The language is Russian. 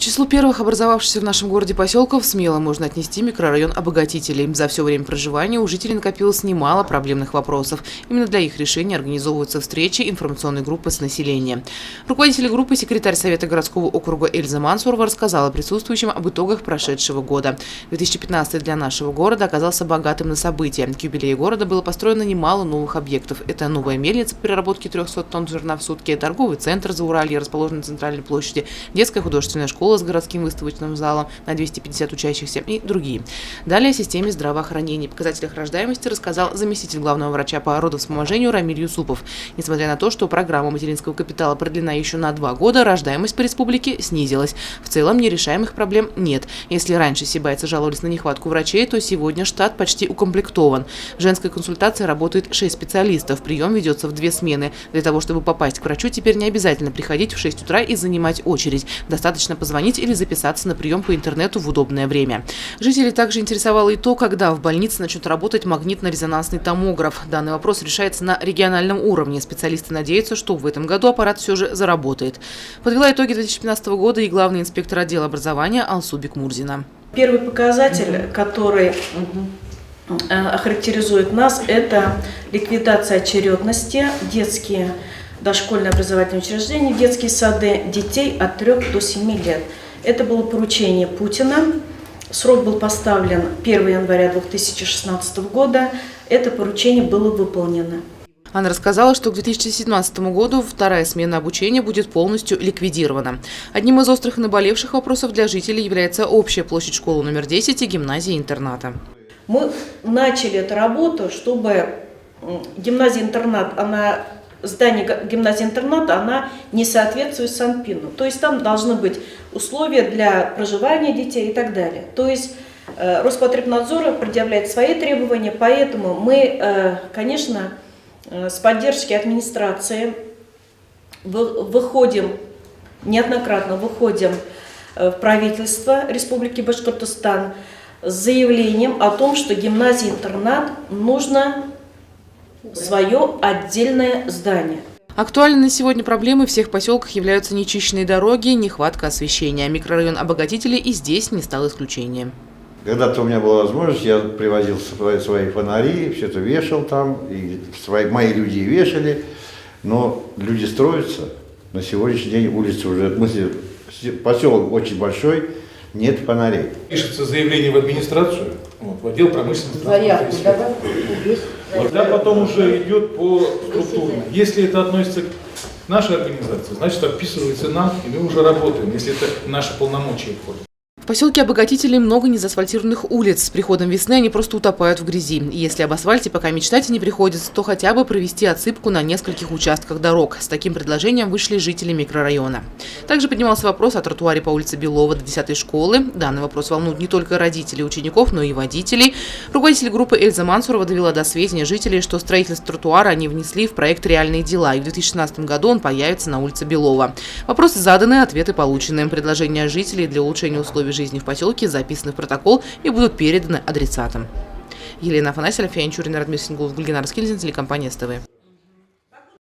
числу первых образовавшихся в нашем городе поселков смело можно отнести микрорайон Обогатителей. За все время проживания у жителей накопилось немало проблемных вопросов. Именно для их решения организовываются встречи информационной группы с населением. Руководитель группы, секретарь Совета городского округа Эльза Мансурова рассказала присутствующим об итогах прошедшего года. 2015 для нашего города оказался богатым на события. К юбилею города было построено немало новых объектов. Это новая мельница по переработке 300 тонн зерна в сутки, торговый центр Зауралья, расположенный на центральной площади, детская художественная школа с городским выставочным залом на 250 учащихся и другие. Далее о системе здравоохранения. Показателях рождаемости рассказал заместитель главного врача по родовспоможению Рамиль Юсупов. Несмотря на то, что программа материнского капитала продлена еще на 2 года, рождаемость по республике снизилась. В целом нерешаемых проблем нет. Если раньше сибайцы жаловались на нехватку врачей, то сегодня штат почти укомплектован. В женской консультации работает 6 специалистов. Прием ведется в 2 смены. Для того, чтобы попасть к врачу, теперь не обязательно приходить в 6 утра и занимать очередь. Достаточно позвонить или записаться на прием по интернету в удобное время. Жителей также интересовало и то, когда в больнице начнут работать магнитно-резонансный томограф. Данный вопрос решается на региональном уровне. Специалисты надеются, что в этом году аппарат все же заработает. Подвела итоги 2015 года и главный инспектор отдела образования Алсу Бекмурзина. Первый показатель, который охарактеризует нас, это ликвидация очередности, детские дошкольные образовательные учреждения, детские сады детей от 3 до 7 лет. Это было поручение Путина. Срок был поставлен 1 января 2016 года. Это поручение было выполнено. Она рассказала, что к 2017 году 2-я смена обучения будет полностью ликвидирована. Одним из острых и наболевших вопросов для жителей является общая площадь школы номер 10 и гимназии-интерната. Мы начали эту работу, чтобы гимназия-интернат, здание гимназии-интерната, она не соответствует Санпину. То есть там должны быть условия для проживания детей и так далее. То есть Роспотребнадзор предъявляет свои требования, поэтому мы, конечно, с поддержки администрации неоднократно выходим в правительство Республики Башкортостан с заявлением о том, что гимназии-интернат нужно свое отдельное здание. Актуальны на сегодня проблемы в всех поселках являются нечищенные дороги, нехватка освещения. Микрорайон Обогатителей и здесь не стал исключением. Когда-то у меня была возможность, я привозил свои фонари, все это вешал там, и мои люди вешали, но люди строятся. На сегодняшний день улица уже, поселок очень большой, нет фонарей. Пишется заявление в администрацию, в отдел промышленности. Тогда потом уже идет по структурно. Если это относится к нашей организации, значит отписывается нам, и мы уже работаем, если это наши полномочия входят. В поселке Обогатителей много незаасфальтированных улиц. С приходом весны они просто утопают в грязи. И если об асфальте пока мечтать и не приходится, то хотя бы провести отсыпку на нескольких участках дорог. С таким предложением вышли жители микрорайона. Также поднимался вопрос о тротуаре по улице Белова до 10-й школы. Данный вопрос волнует не только родителей учеников, но и водителей. Руководитель группы Эльза Мансурова довела до сведения жителей, что строительство тротуара они внесли в проект «Реальные дела», и в 2016 году он появится на улице Белова. Вопросы заданы, ответы получены. Предложения жителей для улучшения условий жизни в поселке записаны в протокол и будут переданы адресатам. Елена Афанасьева, Радмир Сингулов, Гульгинар Скильзин, телекомпания СТВ.